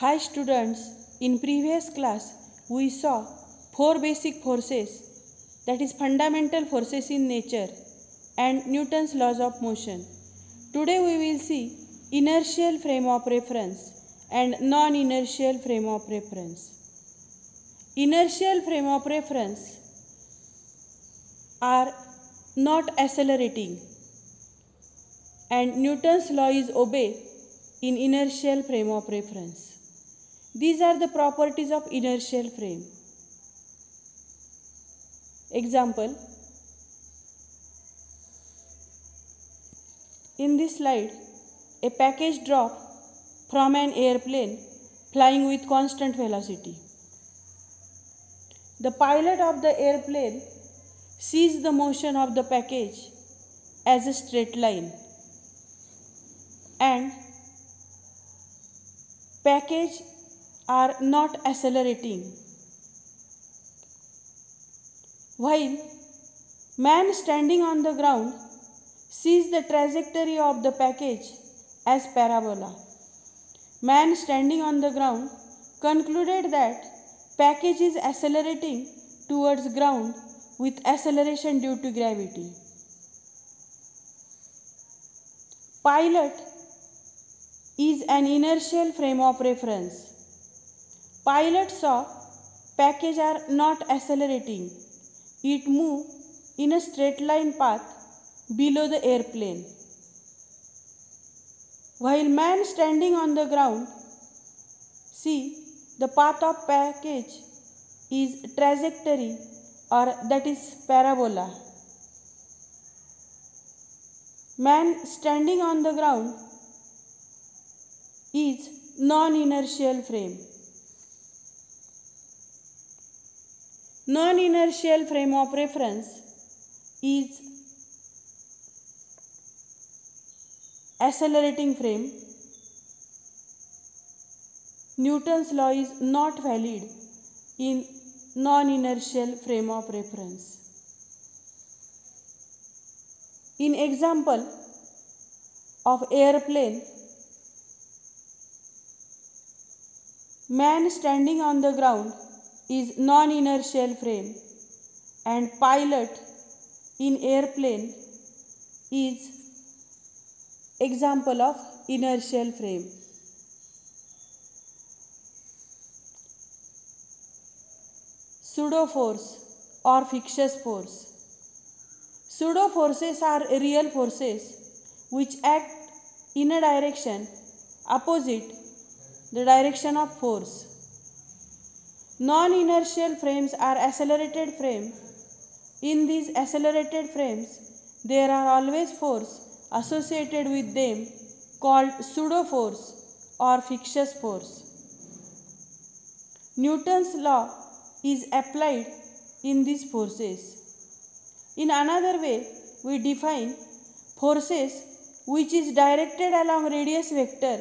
Hi students, in previous class we saw four basic forces, that is fundamental forces in nature and Newton's laws of motion. Today we will see inertial frame of reference and non-inertial frame of reference. Inertial frame of reference are not accelerating and Newton's law is obeyed in inertial frame of reference. These are the properties of inertial frame. Example, in this slide, a package drop from an airplane flying with constant velocity. The pilot of the airplane sees the motion of the package as a straight line and package are not accelerating, while man standing on the ground sees the trajectory of the package as parabola. Man standing on the ground concluded that package is accelerating towards ground with acceleration due to gravity. Pilot is an inertial frame of reference. Pilot saw package are not accelerating. It moved in a straight line path below the airplane. While man standing on the ground see the path of package is trajectory, or that is parabola. Man standing on the ground is non-inertial frame. Non-inertial frame of reference is accelerating frame. Newton's law is not valid in non-inertial frame of reference. In example of airplane, man standing on the ground is non-inertial frame and pilot in airplane is example of inertial frame. Pseudo force or fictitious force. Pseudo forces are real forces which act in a direction opposite the direction of force. Non-inertial frames are accelerated frames. In these accelerated frames, there are always force associated with them called pseudo force or fictitious force. Newton's law is applied in these forces. In another way, we define forces which is directed along radius vector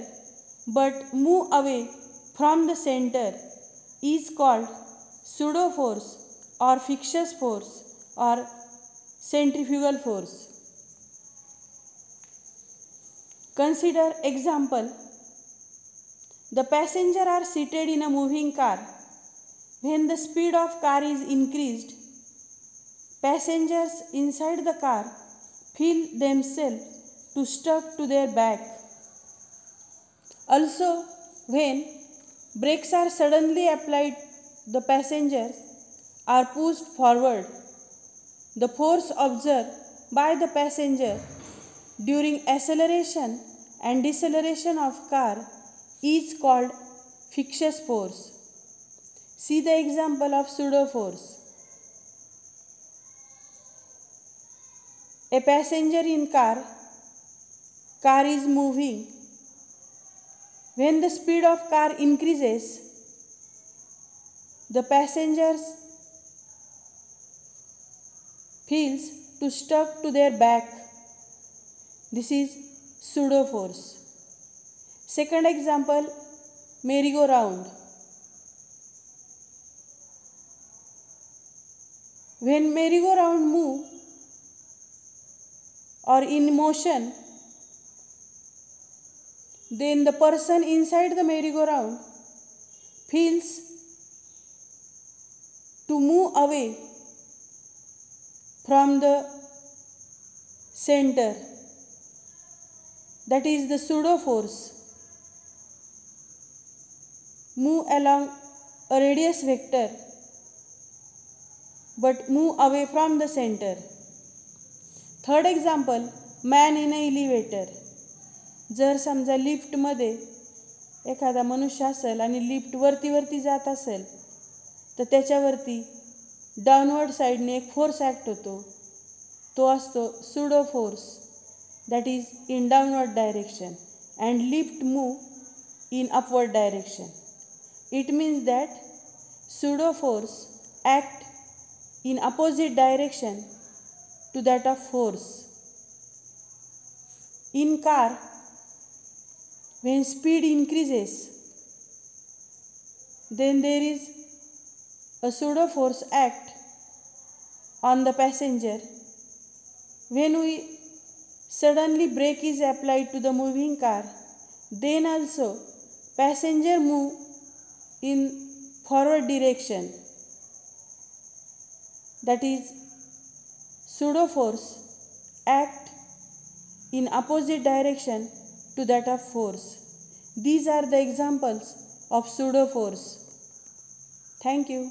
but move away from the center is called pseudo force or fictitious force or centrifugal force. Consider example. The passengers are seated in a moving car. When the speed of car is increased, passengers inside the car feel themselves to stuck to their back. Also, when brakes are suddenly applied, the passengers are pushed forward. The force observed by the passenger during acceleration and deceleration of car is called fictitious force. See the example of pseudo force. A passenger in car is moving. When the speed of car increases, the passengers feels to stuck to their back. This is pseudo force. Second example, merry-go-round. When merry-go-round move or in motion, then the person inside the merry-go-round feels to move away from the center, that is the pseudo force, move along a radius vector but move away from the center. Third example, man in a elevator. जर समजा लिफ्टमध्ये एखादा मनुष्य असेल आणि lift वरती जात असेल तर त्याच्यावरती डाउनवर्ड साईडने एक फोर्स ॲक्ट होतो, तो असतो pseudo force, that is in downward direction and lift move in upward direction. It means that pseudo force act in opposite direction to that of force. In car, when speed increases, then there is a pseudo force act on the passenger. When we suddenly brake is applied to the moving car, then also passenger move in forward direction, that is pseudo force act in opposite direction to that of force. These are the examples of pseudo force. Thank you.